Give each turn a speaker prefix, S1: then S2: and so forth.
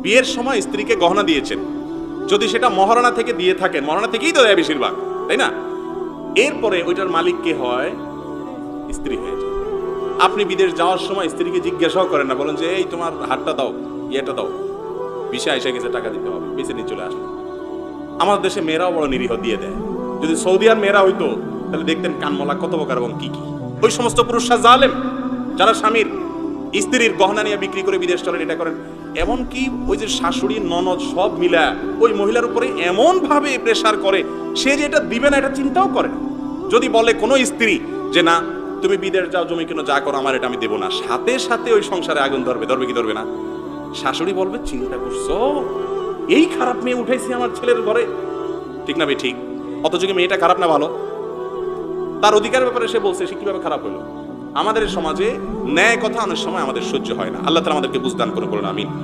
S1: বিয়ের সময় স্ত্রীকে গহনা দিয়েছেন, যদি সেটা মহারণা থেকে দিয়ে থাকেন, মহারণা থেকেই তো দেয় বেশিরভাগ, তাই না? এরপরে ওইটার মালিক কে হয়? স্ত্রী হয়ে যায়। আপনি বিদেশ যাওয়ার সময় স্ত্রীকে জিজ্ঞাসাও করেন না, বলেন যে এই তোমার হাতটা দাও, ইয়েটা দাও, ভিসা এসে গেছে, টাকা দিতে হবে, বেঁচে নিয়ে চলে আসবে। আমাদের দেশে মেয়েরাও বড় নিরীহ, দিয়ে দেয়। যদি সৌদি আর মেয়েরা হইতো তাহলে দেখতেন কানমলা কত প্রকার এবং কি কি। ওই সমস্ত পুরুষরা জালেম, যারা স্বামীর স্ত্রীর গহনা নিয়ে বিক্রি করে বিদেশ চলেন, এটা করেন। এমনকি ওই যে শাশুড়ি ননদ সব মিলা ওই মহিলার উপরে এমন ভাবে প্রেসার করে, সে যে এটা দিবে না এটা চিন্তাও করে না। যদি বলে কোনো স্ত্রী যে না তুমি বিদেশ যাও, জমি কেন, যা করো, আমার এটা আমি দেবো না, সাথে সাথে ওই সংসারে আগুন ধরবে। ধরবে কি ধরবে না? শাশুড়ি বলবে চিন্তা করছো, এই খারাপ মেয়ে উঠাইছি আমার ছেলের ঘরে, ঠিক না? ঠিক। অথচ কি মেয়েটা খারাপ না ভালো? তার অধিকার ব্যাপারে সে বলছে, সে কিভাবে খারাপ হলো? আমাদের সমাজে ন্যায় কথা অনেক সময় আমাদের সহ্য হয় না। আল্লাহ তাআলা আমাদেরকে বুঝদান করে বলেন আমিন।